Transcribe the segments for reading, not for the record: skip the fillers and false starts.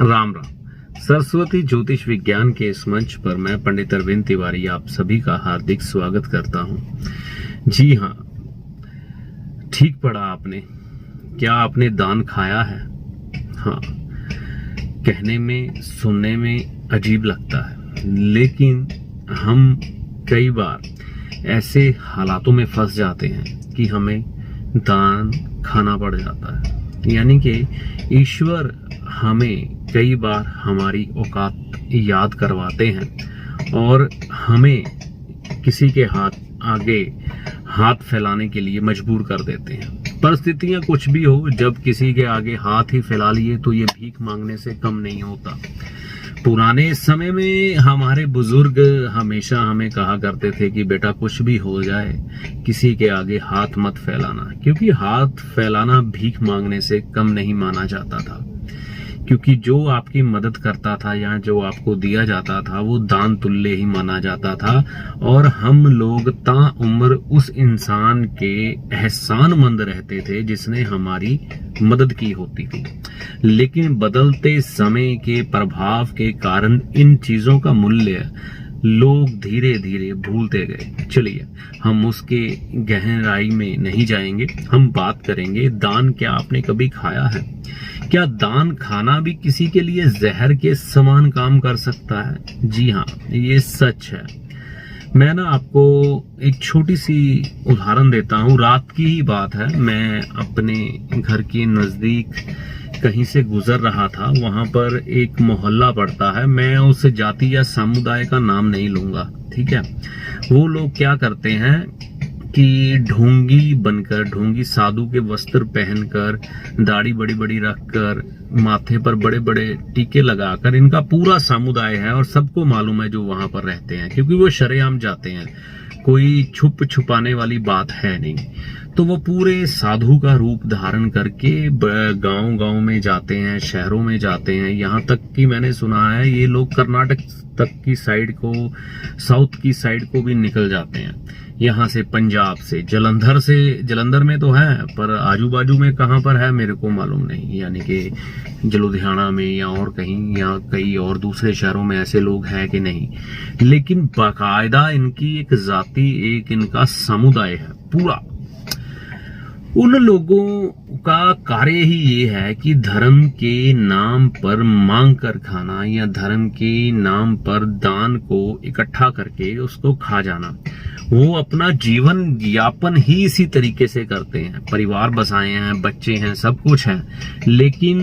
राम राम। सरस्वती ज्योतिष विज्ञान के इस मंच पर मैं पंडित अरविंद तिवारी आप सभी का हार्दिक स्वागत करता हूं। जी हाँ, ठीक पढ़ा आपने। क्या आपने दान खाया है? हाँ, कहने में सुनने में अजीब लगता है, लेकिन हम कई बार ऐसे हालातों में फंस जाते हैं कि हमें दान खाना पड़ जाता है। यानी कि ईश्वर हमें कई बार हमारी औकात याद करवाते हैं और हमें किसी के आगे हाथ फैलाने के लिए मजबूर कर देते हैं। परिस्थितियां कुछ भी हो, जब किसी के आगे हाथ ही फैला लिए तो ये भीख मांगने से कम नहीं होता। पुराने समय में हमारे बुजुर्ग हमेशा हमें कहा करते थे कि बेटा कुछ भी हो जाए किसी के आगे हाथ मत फैलाना, क्योंकि हाथ फैलाना भीख मांगने से कम नहीं माना जाता था। क्योंकि जो आपकी मदद करता था या जो आपको दिया जाता था वो दान तुल्य ही माना जाता था, और हम लोग ताउम्र उस इंसान के एहसानमंद रहते थे जिसने हमारी मदद की होती थी। लेकिन बदलते समय के प्रभाव के कारण इन चीजों का मूल्य लोग धीरे धीरे भूलते गए। चलिए, हम उसके गहराई में नहीं जाएंगे, हम बात करेंगे दान क्या आपने कभी खाया है? क्या दान खाना भी किसी के लिए जहर के समान काम कर सकता है? जी हाँ, ये सच है। मैं ना आपको एक छोटी सी उदाहरण देता हूँ। रात की ही बात है, मैं अपने घर के नजदीक कहीं से गुजर रहा था। वहां पर एक मोहल्ला पड़ता है, मैं उस जाति या समुदाय का नाम नहीं लूंगा, ठीक है। वो लोग क्या करते हैं कि ढोंगी बनकर, ढोंगी साधु के वस्त्र पहनकर, दाढ़ी बड़ी बड़ी रखकर, माथे पर बड़े बड़े टीके लगाकर, इनका पूरा समुदाय है और सबको मालूम है जो वहां पर रहते हैं, क्योंकि वो शरेआम जाते हैं, कोई छुप छुपाने वाली बात है नहीं। तो वो पूरे साधु का रूप धारण करके गांव गांव में जाते हैं, शहरों में जाते हैं। यहाँ तक कि मैंने सुना है ये लोग कर्नाटक तक की साइड को, साउथ की साइड को भी निकल जाते हैं। यहाँ से पंजाब से, जलंधर में तो है, पर आजू बाजू में कहाँ पर है मेरे को मालूम नहीं। यानी कि लुधियाना में या और कहीं, या कई और दूसरे शहरों में ऐसे लोग हैं कि नहीं। लेकिन बाकायदा इनकी एक जाति, एक इनका समुदाय है पूरा। उन लोगों का कार्य ही ये है कि धर्म के नाम पर मांग कर खाना या धर्म के नाम पर दान को इकट्ठा करके उसको खा जाना। वो अपना जीवन यापन ही इसी तरीके से करते हैं। परिवार बसाए हैं, बच्चे हैं, सब कुछ है, लेकिन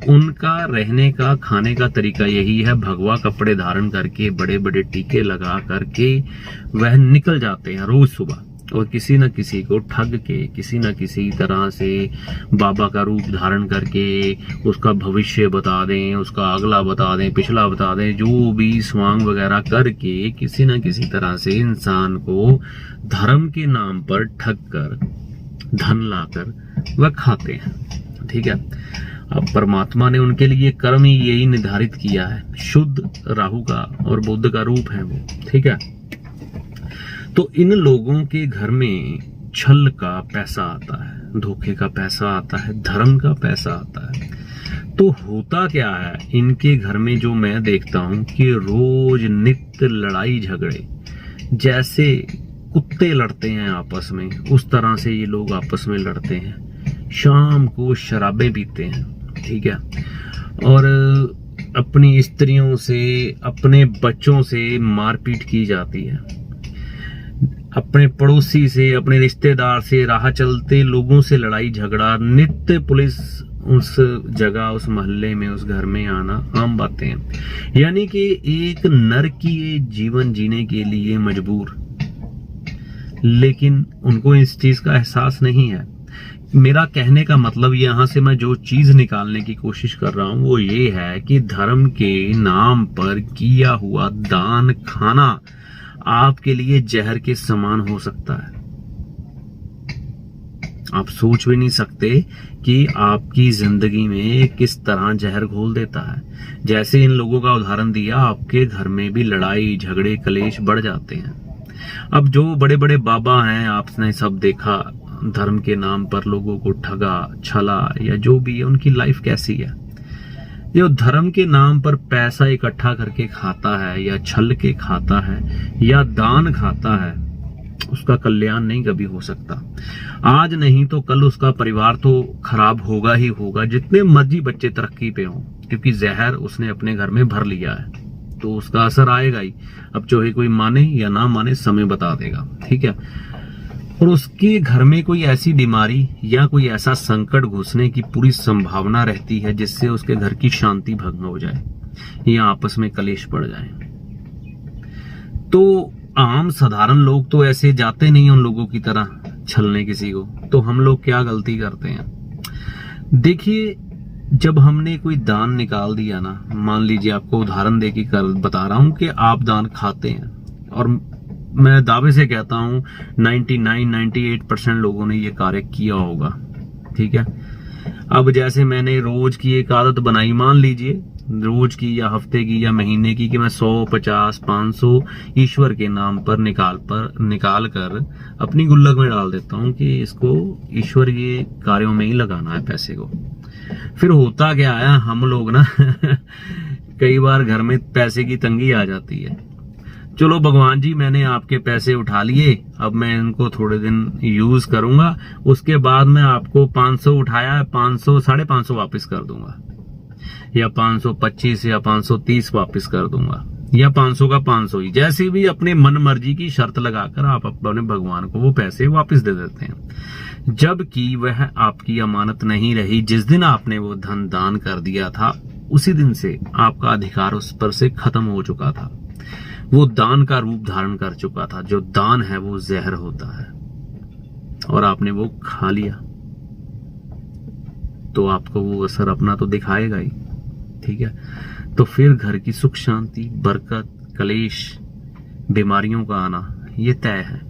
उनका रहने का, खाने का तरीका यही है। भगवा कपड़े धारण करके, बड़े बड़े टीके लगा करके वह निकल जाते हैं रोज सुबह, और किसी न किसी को ठग के, किसी न किसी तरह से बाबा का रूप धारण करके उसका भविष्य बता दें, उसका अगला बता दें, पिछला बता दें, जो भी स्वांग वगैरह करके किसी न किसी तरह से इंसान को धर्म के नाम पर ठग कर, धन लाकर वह खाते हैं, ठीक है। अब परमात्मा ने उनके लिए कर्म ही यही निर्धारित किया है। शुद्ध राहु का और बुध का रूप है वो, ठीक है। तो इन लोगों के घर में छल का पैसा आता है, धोखे का पैसा आता है, धर्म का पैसा आता है। तो होता क्या है इनके घर में, जो मैं देखता हूं कि रोज नित्य लड़ाई झगड़े, जैसे कुत्ते लड़ते हैं आपस में, उस तरह से ये लोग आपस में लड़ते हैं। शाम को शराबें पीते हैं, ठीक है, और अपनी स्त्रियों से, अपने बच्चों से मारपीट की जाती है। अपने पड़ोसी से, अपने रिश्तेदार से, राह चलते लोगों से लड़ाई झगड़ा, नित्य पुलिस उस जगह, उस मोहल्ले में, उस घर में आना आम बातें हैं। यानी कि एक नरकीय जीवन जीने के लिए मजबूर, लेकिन उनको इस चीज का एहसास नहीं है। मेरा कहने का मतलब, यहां से मैं जो चीज निकालने की कोशिश कर रहा हूं वो ये है कि धर्म के नाम पर किया हुआ दान खाना आपके लिए जहर के समान हो सकता है। आप सोच भी नहीं सकते कि आपकी जिंदगी में किस तरह जहर घोल देता है। जैसे इन लोगों का उदाहरण दिया, आपके घर में भी लड़ाई झगड़े कलेश बढ़ जाते हैं। अब जो बड़े बड़े बाबा हैं, आपने सब देखा, धर्म के नाम पर लोगों को ठगा, छला या जो भी है, उनकी लाइफ कैसी है। जो धर्म के नाम पर पैसा इकट्ठा करके खाता है या छल के खाता है या दान खाता है, उसका कल्याण नहीं कभी हो सकता। आज नहीं तो कल उसका परिवार तो खराब होगा ही होगा, जितने मर्जी बच्चे तरक्की पे हों, क्योंकि जहर उसने अपने घर में भर लिया है तो उसका असर आएगा ही। अब चाहे कोई माने या ना माने, समय बता देगा, ठीक है। और उसके घर में कोई ऐसी बीमारी या कोई ऐसा संकट घुसने की पूरी संभावना रहती है जिससे उसके घर की शांति भंग हो जाए या आपस में कलेश पड़ जाए। तो आम साधारण लोग तो ऐसे जाते नहीं उन लोगों की तरह छलने किसी को। तो हम लोग क्या गलती करते हैं, देखिए, जब हमने कोई दान निकाल दिया ना, मान लीजिए आपको उदाहरण दे के बता रहा हूं कि आप दान खाते हैं, और मैं दावे से कहता हूं 99-98% लोगों ने ये कार्य किया होगा, ठीक है। अब जैसे मैंने रोज की एक आदत बनाई, मान लीजिए रोज की या हफ्ते की या महीने की, कि मैं 100, 50, 500 ईश्वर के नाम पर निकाल कर अपनी गुल्लक में डाल देता हूं कि इसको ईश्वर के कार्यों में ही लगाना है पैसे को। फिर होता क्या है, हम लोग ना कई बार घर में पैसे की तंगी आ जाती है। चलो भगवान जी, मैंने आपके पैसे उठा लिए, अब मैं इनको थोड़े दिन यूज करूंगा, उसके बाद मैं आपको 500 उठाया, 500, 550 वापस कर दूंगा, या 525 या 530 वापस कर दूंगा, या 500 का 500 ही, जैसे भी अपने मन मर्जी की शर्त लगाकर आप अपने भगवान को वो पैसे वापस दे देते हैं, जबकि वह आपकी अमानत नहीं रही। जिस दिन आपने वो धन दान कर दिया था, उसी दिन से आपका अधिकार उस पर से खत्म हो चुका था, वो दान का रूप धारण कर चुका था। जो दान है वो जहर होता है, और आपने वो खा लिया तो आपको वो असर अपना तो दिखाएगा ही, ठीक है। तो फिर घर की सुख शांति, बरकत, कलेश, बीमारियों का आना ये तय है।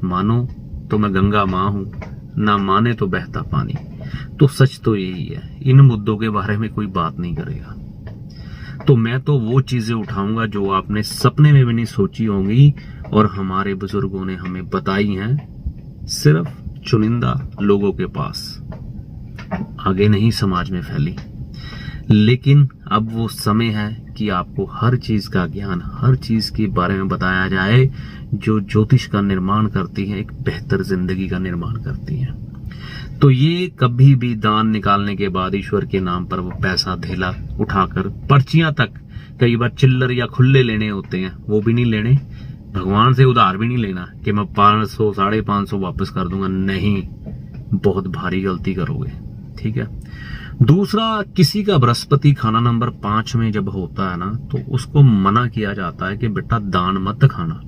मानो तो मैं गंगा मां हूं, ना माने तो बहता पानी। तो सच तो यही है, इन मुद्दों के बारे में कोई बात नहीं करेगा। तो मैं तो वो चीजें उठाऊंगा जो आपने सपने में भी नहीं सोची होंगी, और हमारे बुजुर्गों ने हमें बताई हैं, सिर्फ चुनिंदा लोगों के पास, आगे नहीं समाज में फैली। लेकिन अब वो समय है कि आपको हर चीज का ज्ञान, हर चीज के बारे में बताया जाए जो ज्योतिष का निर्माण करती है, एक बेहतर जिंदगी का निर्माण करती है। तो ये कभी भी दान निकालने के बाद ईश्वर के नाम पर वो पैसा धेला उठाकर, पर्चियां तक कई बार चिल्लर या खुले लेने होते हैं, वो भी नहीं लेने। भगवान से उधार भी नहीं लेना कि मैं 500, 550 वापस कर दूंगा, नहीं, बहुत भारी गलती करोगे, ठीक है। दूसरा, किसी का बृहस्पति खाना नंबर 5 में जब होता है ना, तो उसको मना किया जाता है कि बेटा दान मत खाना।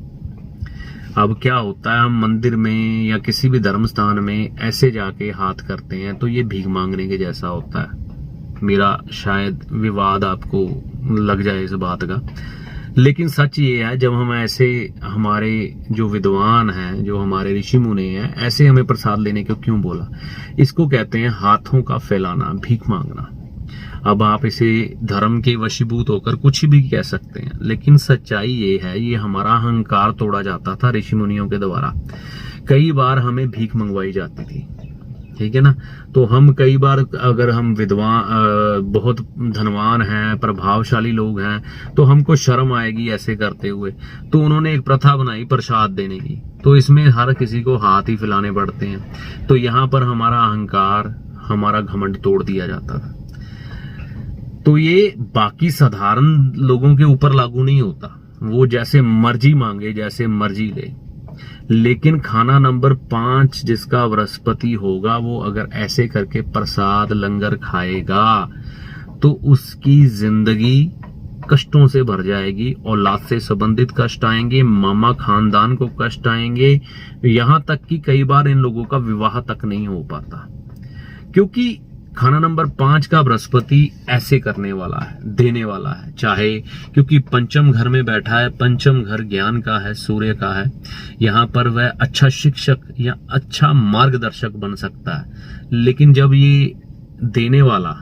अब क्या होता है, हम मंदिर में या किसी भी धर्म स्थान में ऐसे जाके हाथ करते हैं तो ये भीख मांगने के जैसा होता है। मेरा शायद विवाद आपको लग जाए इस बात का, लेकिन सच ये है, जब हम ऐसे, हमारे जो विद्वान हैं, जो हमारे ऋषि मुनि हैं, ऐसे हमें प्रसाद लेने को क्यों बोला? इसको कहते हैं हाथों का फैलाना, भीख मांगना। अब आप इसे धर्म के वशीभूत होकर कुछ भी कह सकते हैं, लेकिन सच्चाई ये है, ये हमारा अहंकार तोड़ा जाता था ऋषि मुनियों के द्वारा। कई बार हमें भीख मंगवाई जाती थी, ठीक है ना। तो हम कई बार, अगर हम विद्वान, बहुत धनवान हैं, प्रभावशाली लोग हैं, तो हमको शर्म आएगी ऐसे करते हुए। तो उन्होंने एक प्रथा बनाई प्रसाद देने की, तो इसमें हर किसी को हाथ ही फैलाने पड़ते हैं। तो यहाँ पर हमारा अहंकार, हमारा घमंड तोड़ दिया जाता था। तो ये बाकी साधारण लोगों के ऊपर लागू नहीं होता, वो जैसे मर्जी मांगे, जैसे मर्जी ले। लेकिन खाना नंबर 5 जिसका बृहस्पति होगा, वो अगर ऐसे करके प्रसाद लंगर खाएगा तो उसकी जिंदगी कष्टों से भर जाएगी। औलाद से संबंधित कष्ट आएंगे, मामा खानदान को कष्ट आएंगे, यहां तक कि कई बार इन लोगों का विवाह तक नहीं हो पाता, क्योंकि खाना नंबर 5 का बृहस्पति ऐसे करने वाला है, देने वाला है। चाहे, क्योंकि पंचम घर में बैठा है, पंचम घर ज्ञान का है, सूर्य का है, यहाँ पर वह अच्छा शिक्षक या अच्छा मार्गदर्शक बन सकता है। लेकिन जब ये देने वाला,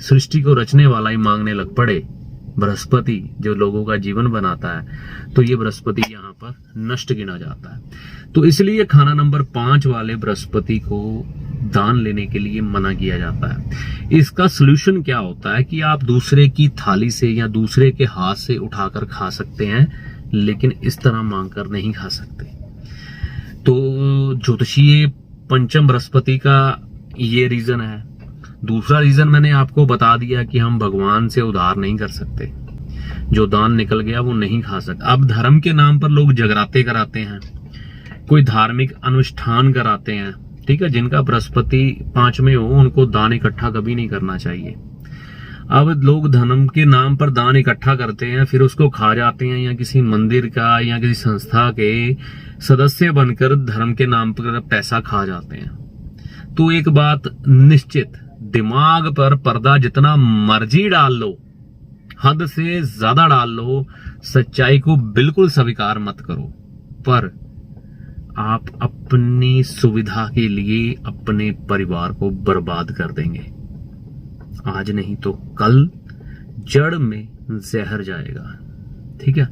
सृष्टि को रचने वाला ही मांगने लग पड़े, बृहस्पति जो लोगों का जीवन बनाता है, तो ये बृहस्पति यहाँ पर नष्ट गिना जाता है। तो इसलिए खाना नंबर 5 वाले बृहस्पति को दान लेने के लिए मना किया जाता है। इसका सलूशन क्या होता है कि आप दूसरे की थाली से या दूसरे के हाथ से उठाकर खा सकते हैं, लेकिन इस तरह मांगकर नहीं खा सकते। तो ज्योतिषीय पंचम बृहस्पति का ये रीजन है। दूसरा रीजन मैंने आपको बता दिया कि हम भगवान से उधार नहीं कर सकते, जो दान निकल गया वो नहीं खा सकते। अब धर्म के नाम पर लोग जगराते कराते हैं, कोई धार्मिक अनुष्ठान कराते हैं, ठीक है, जिनका बृहस्पति 5 में हो उनको दान इकट्ठा कभी नहीं करना चाहिए। अब लोग धर्म के नाम पर दान इकट्ठा करते हैं, फिर उसको खा जाते हैं, या किसी मंदिर का या किसी संस्था के सदस्य बनकर धर्म के नाम पर पैसा खा जाते हैं। तो एक बात निश्चित, दिमाग पर पर्दा जितना मर्जी डाल लो, हद से ज्यादा डाल लो, सच्चाई को बिल्कुल स्वीकार मत करो, पर आप अपनी सुविधा के लिए अपने परिवार को बर्बाद कर देंगे। आज नहीं तो कल जड़ में जहर जाएगा, ठीक है।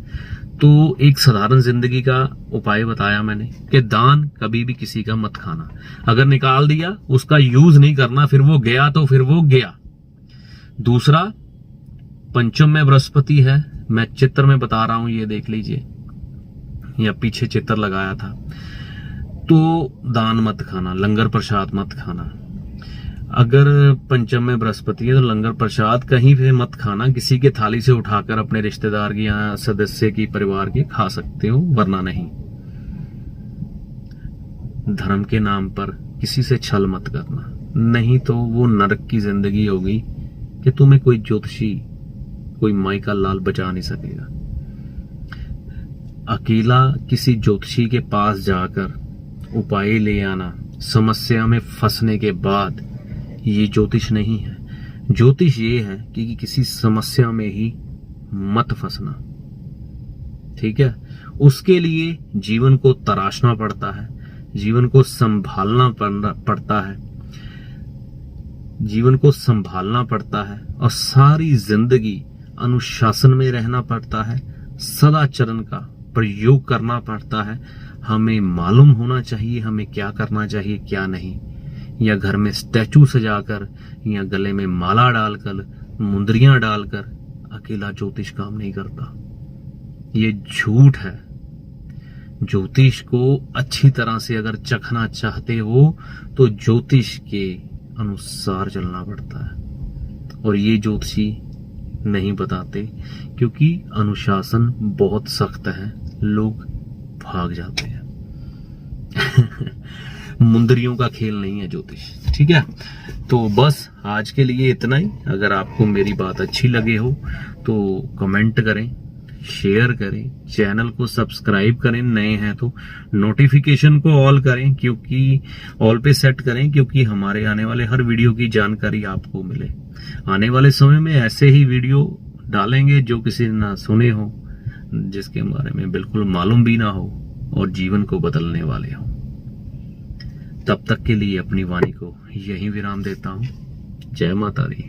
तो एक साधारण जिंदगी का उपाय बताया मैंने कि दान कभी भी किसी का मत खाना। अगर निकाल दिया, उसका यूज नहीं करना, फिर वो गया तो फिर वो गया। दूसरा, पंचम में बृहस्पति है, मैं चित्र में बता रहा हूं, ये देख लीजिए, या पीछे चित्र लगाया था। तो दान मत खाना, लंगर प्रसाद मत खाना। अगर पंचम में बृहस्पति है तो लंगर प्रसाद कहीं पे मत खाना, किसी के थाली से उठाकर अपने रिश्तेदार की या सदस्य की परिवार की खा सकते हो, वरना नहीं। धर्म के नाम पर किसी से छल मत करना, नहीं तो वो नरक की जिंदगी होगी कि तुम्हें कोई ज्योतिषी, कोई माई का लाल बचा नहीं सकेगा। अकेला किसी ज्योतिषी के पास जाकर उपाय ले आना, समस्या में फंसने के बाद, ये ज्योतिष नहीं है। ज्योतिष ये है कि किसी समस्या में ही मत फंसना, ठीक है। उसके लिए जीवन को तराशना पड़ता है, जीवन को संभालना पड़ता है, जीवन को संभालना पड़ता है, और सारी जिंदगी अनुशासन में रहना पड़ता है, सदाचरण का प्रयोग करना पड़ता है। हमें मालूम होना चाहिए हमें क्या करना चाहिए क्या नहीं, या घर में स्टैचू सजाकर या गले में माला डालकर, मुंदरियां डालकर अकेला ज्योतिष काम नहीं करता। ये झूठ है। ज्योतिष को अच्छी तरह से अगर चखना चाहते हो तो ज्योतिष के अनुसार चलना पड़ता है, और ये ज्योतिषी नहीं बताते क्योंकि अनुशासन बहुत सख्त है, लोग भाग जाते हैं। मुंदरियों का खेल नहीं है ज्योतिष, ठीक है। तो बस आज के लिए इतना ही। अगर आपको मेरी बात अच्छी लगे हो तो कमेंट करें, शेयर करें, चैनल को सब्सक्राइब करें, नए हैं तो नोटिफिकेशन को ऑल करें, क्योंकि ऑल पे सेट करें, क्योंकि हमारे आने वाले हर वीडियो की जानकारी आपको मिले। आने वाले समय में ऐसे ही वीडियो डालेंगे जो किसी ने ना सुने हो, जिसके बारे में बिल्कुल मालूम भी ना हो, और जीवन को बदलने वाले हो। तब तक के लिए अपनी वाणी को यहीं विराम देता हूं। जय माता दी।